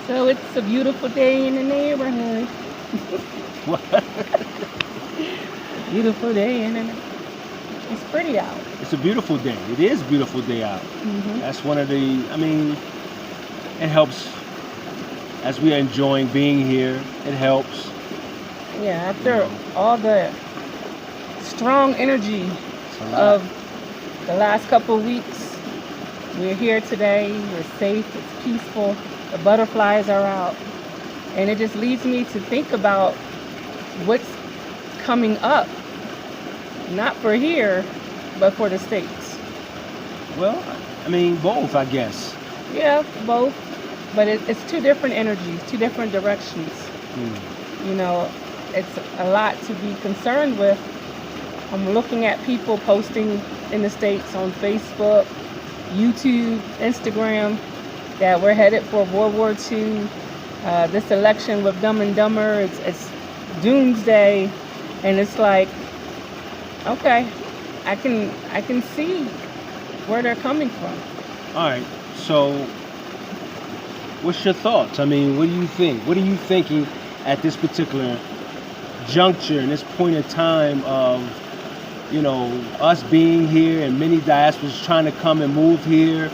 So it's a beautiful day in the neighborhood. What? Beautiful day in the neighborhood. It's pretty out. It's a beautiful day. It is a beautiful day out. That's one of the, I mean, it helps as we are enjoying being here. It helps. Yeah, after all the strong energy It's a lot. of the last couple of weeks, we're here today. We're safe. It's peaceful. The butterflies are out. And it just leads me to think about what's coming up, not for here, but for the States. Well, I mean, both, I guess. Yeah, both. But it's two different energies, two different directions. You know, it's a lot to be concerned with. I'm looking at people posting in the States on Facebook, YouTube, Instagram, that we're headed for World War II. This election with Dumb and Dumber, it's doomsday. And it's like, okay, I can see where they're coming from. All right. So, what's your thoughts? I mean, what do you think? What are you thinking at this particular juncture and this point in time of, you know, us being here and many diasporas trying to come and move here,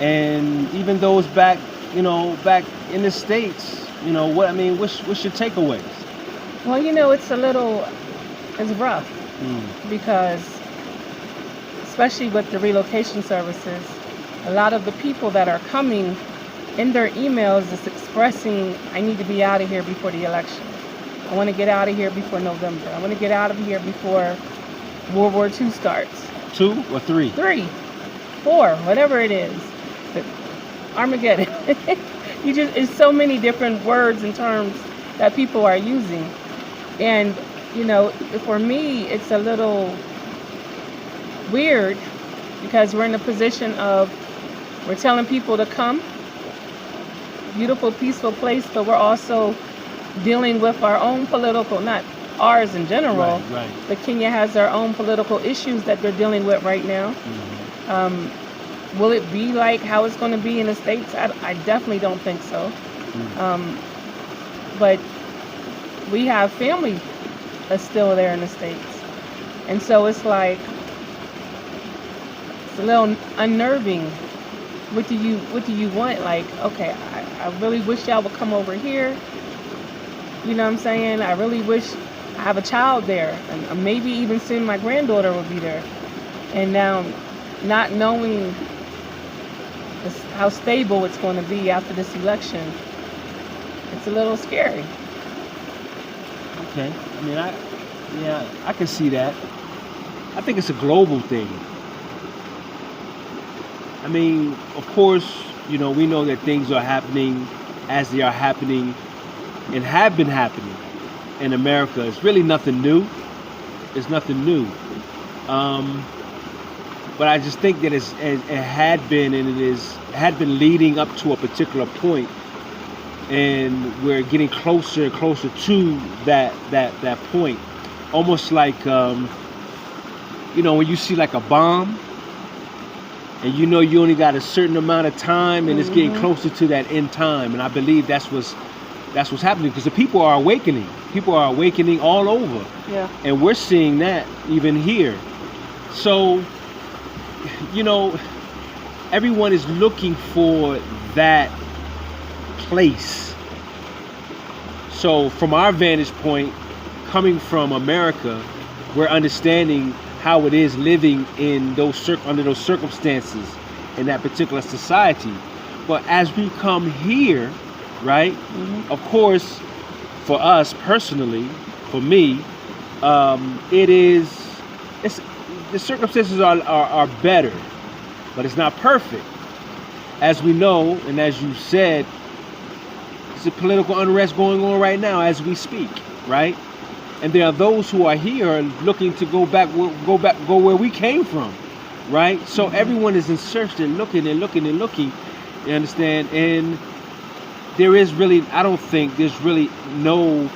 and even those back, you know, back in the States, you know, what I mean, what's your takeaways? Well, you know, it's rough because, especially with the relocation services, a lot of the people that are coming in their emails is expressing, I need to be out of here before the election. I want to get out of here before November. I want to get out of here before World War II starts. 2 or 3? 3, 4, whatever it is. But Armageddon. It's so many different words and terms that people are using. And, you know, for me, it's a little weird because we're in a position of, we're telling people to come, beautiful, peaceful place, but we're also dealing with our own political, not ours in general, Right. but Kenya has their own political issues that they're dealing with right now. Will it be like how it's going to be in the States? I definitely don't think so. But we have family that's still there in the States. And so it's like, it's a little unnerving. What do you want? Like, okay, I really wish y'all would come over here. You know what I'm saying? I really wish I have a child there. And maybe even soon my granddaughter will be there. And now, not knowing how stable it's going to be after this election, it's a little scary. Okay. I mean, I can see that. I think it's a global thing. I mean, of course, you know, we know that things are happening as they are happening and have been happening in America. It's really nothing new. It's nothing new. But I just think that it had been, and had been leading up to a particular point, and we're getting closer and closer to that point. Almost like, you know, when you see like a bomb, and you know you only got a certain amount of time, and it's getting closer to that end time. And I believe that's what's happening, because the people are awakening. People are awakening all over. Yeah. And we're seeing that even here. So, you know, everyone is looking for that place. So from our vantage point, coming from America, we're understanding how it is living in under those circumstances in that particular society. But as we come here, right? Of course, for us personally, for me, the circumstances are better, but it's not perfect. As we know, and as you said, there's a political unrest going on right now as we speak, right? And there are those who are here looking to go where we came from, right? So everyone is in search and looking. You understand? And there is really, I don't think there's really no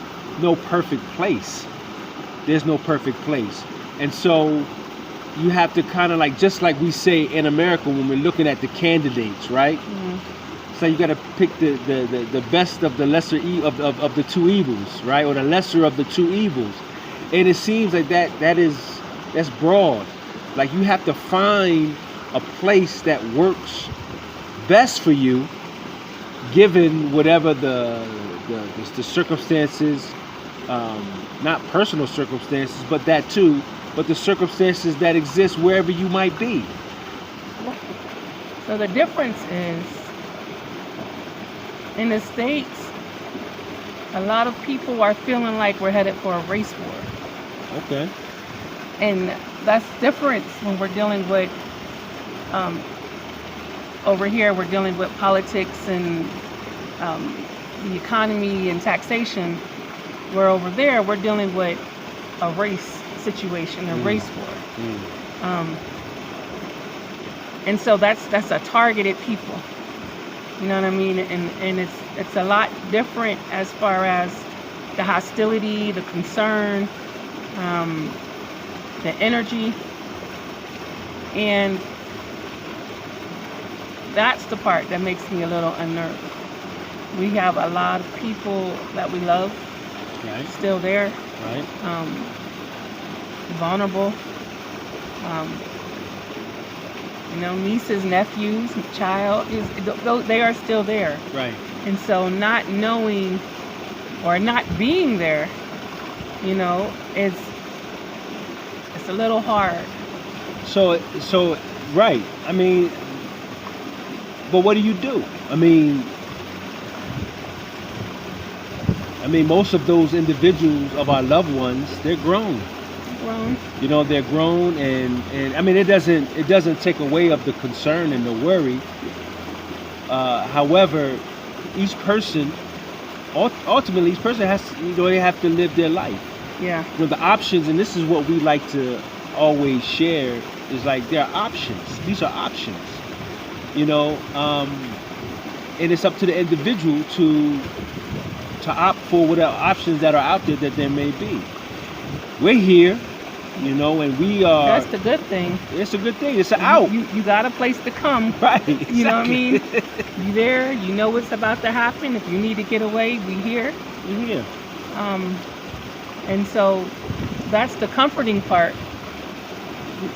perfect place. There's no perfect place. And so you have to kind of like, just like we say in America when we're looking at the candidates, right? So you got to pick the best of the lesser of the two evils, right? Or the lesser of the two evils. And it seems like that's broad. Like you have to find a place that works best for you, given whatever the circumstances, not personal circumstances, but that too, but the circumstances that exist wherever you might be. So the difference is, in the States, a lot of people are feeling like we're headed for a race war. Okay. And that's different when we're dealing with, over here, we're dealing with politics and the economy and taxation, where over there, we're dealing with a race situation, a race war. And so that's a targeted people. You know what I mean? And it's a lot different as far as the hostility, the concern, the energy, and that's the part that makes me a little unnerved. We have a lot of people that we love, Right. still there, Right. vulnerable. Nieces, nephews, child, they are still there. Right. And so not knowing or not being there, it's a little hard. So right. I mean, but what do you do? I mean, most of those individuals of our loved ones, they're grown. Well, They're grown, and I mean, it doesn't take away of the concern and the worry. However, each person, ultimately, each person has to, they have to live their life. yeah, The options, and this is what we like to always share, is like there are options. These are options. And it's up to the individual to opt for whatever options that are out there that there may be. We're here, and we are. that's the good thing. It's a good thing. It's an out. You got a place to come. Right. Exactly. You know what I mean? You there, you know what's about to happen. If you need to get away, we here. We're here. And so that's the comforting part.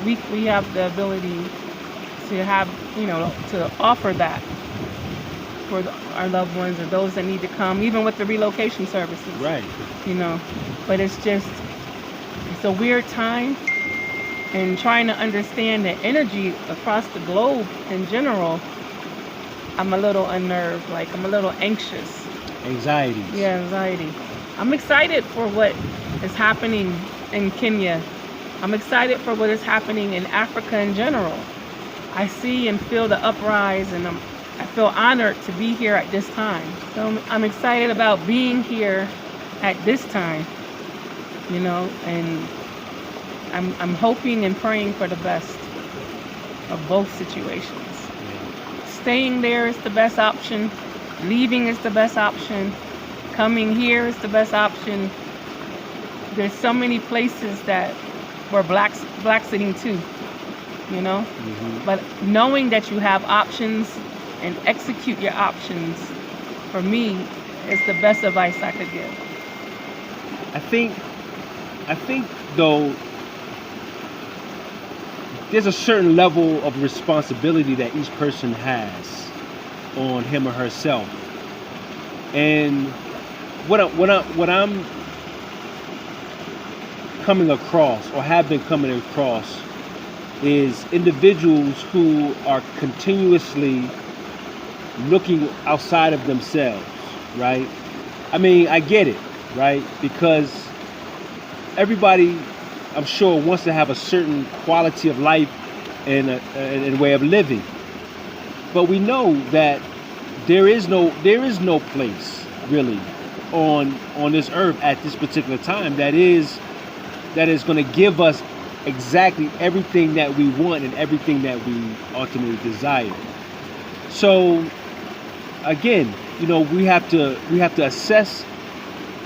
We have the ability to have, to offer that for our loved ones or those that need to come, even with the relocation services. Right. But it's a weird time, and trying to understand the energy across the globe in general, I'm a little unnerved, like I'm a little anxious. Anxieties. Yeah, anxiety. I'm excited for what is happening in Kenya. I'm excited for what is happening in Africa in general. I see and feel the uprise, and I feel honored to be here at this time. So I'm excited about being here at this time, and I'm hoping and praying for the best of both situations. Staying there is the best option. Leaving is the best option. Coming here is the best option. There's so many places that we're blaxiting too, Mm-hmm. But knowing that you have options and execute your options, for me, is the best advice I could give. I think though, there's a certain level of responsibility that each person has on him or herself, and what I'm coming across, or have been coming across, is individuals who are continuously looking outside of themselves, right? I mean, I get it, right? Because everybody, I'm sure, wants to have a certain quality of life and a way of living. But we know that there is no place really on this earth at this particular time that is going to give us exactly everything that we want and everything that we ultimately desire. So again, we have to assess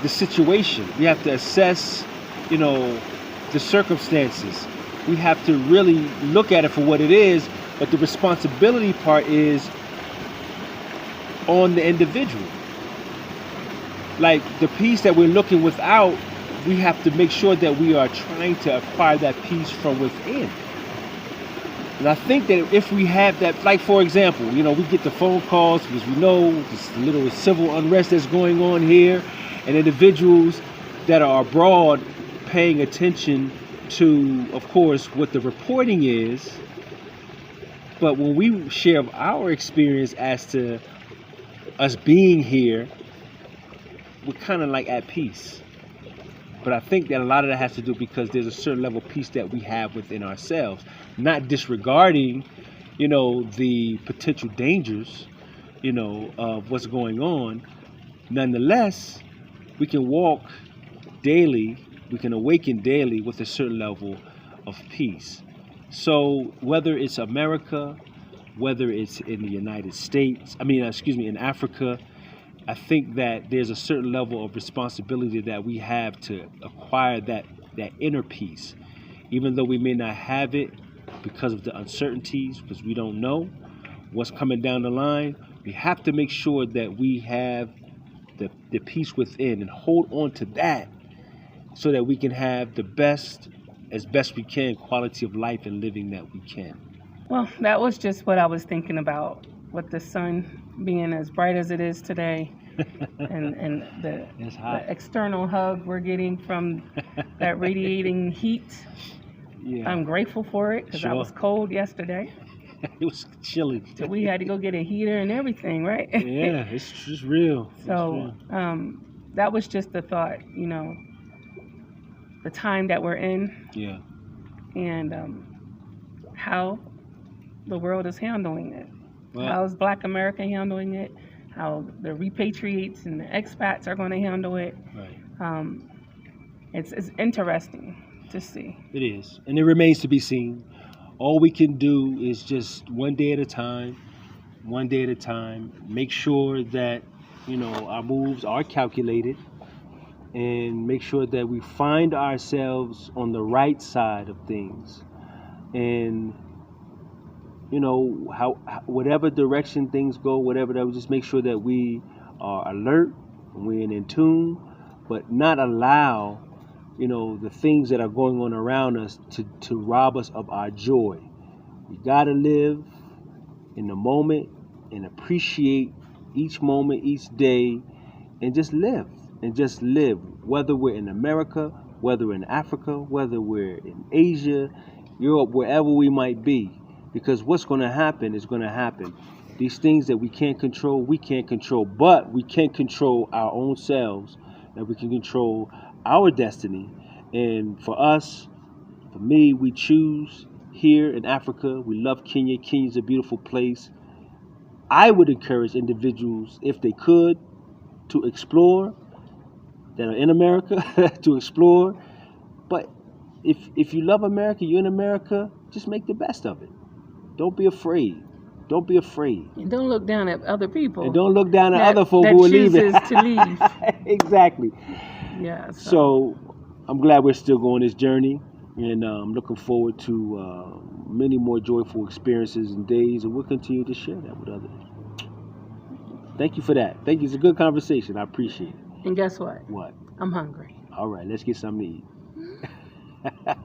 the situation. We have to assess, the circumstances. We have to really look at it for what it is. But the responsibility part is on the individual. Like the peace that we're looking without, we have to make sure that we are trying to acquire that peace from within. And I think that if we have that, like for example, you know, we get the phone calls because we know this little civil unrest that's going on here, and individuals that are abroad paying attention to, of course, what the reporting is. But when we share our experience as to us being here, we're kind of like at peace. But I think that a lot of that has to do because there's a certain level of peace that we have within ourselves, not disregarding, you know, the potential dangers, you know, of what's going on. Nonetheless, we can walk daily, we can awaken daily with a certain level of peace. So whether it's America, whether it's in the United States, in Africa, I think that there's a certain level of responsibility that we have to acquire that inner peace, even though we may not have it because of the uncertainties, because we don't know what's coming down the line. We have to make sure that we have the peace within and hold on to that so that we can have the best, as best we can, quality of life and living that we can. Well, that was just what I was thinking about, with the sun being as bright as it is today, and the external hug we're getting from that radiating heat. Yeah. I'm grateful for it because I was cold yesterday. It was chilly. So we had to go get a heater and everything, right? Yeah, it's just real. So that was just the thought, you know, the time that we're in. Yeah. And how the world is handling it. Well, How's Black America handling it? How the repatriates and the expats are going to handle it. Right. It's interesting to see. It is, and it remains to be seen. All we can do is just one day at a time, make sure that, you know, our moves are calculated, and make sure that we find ourselves on the right side of things. And, you know, how whatever direction things go, whatever that, we just make sure that we are alert, we're in tune, but not allow, you know, the things that are going on around us to rob us of our joy. We gotta live in the moment and appreciate each moment, each day, and just live. Whether we're in America, whether we're in Africa, whether we're in Asia, Europe, wherever we might be. Because what's going to happen is going to happen. These things that we can't control, but we can control our own selves, and we can control our destiny. And for us, for me, we choose here in Africa. We love Kenya. Kenya's a beautiful place. I would encourage individuals, if they could, to explore, that are in America, to explore. But if you love America, you're in America, just make the best of it. Don't be afraid. And don't look down at other people. And don't look down at other folk who are leaving. That chooses to leave. Exactly. Yeah. So I'm glad we're still going this journey, and I'm looking forward to many more joyful experiences and days, and we'll continue to share that with others. Thank you for that. Thank you. It's a good conversation. I appreciate it. And guess what? What? I'm hungry. All right, let's get something to eat.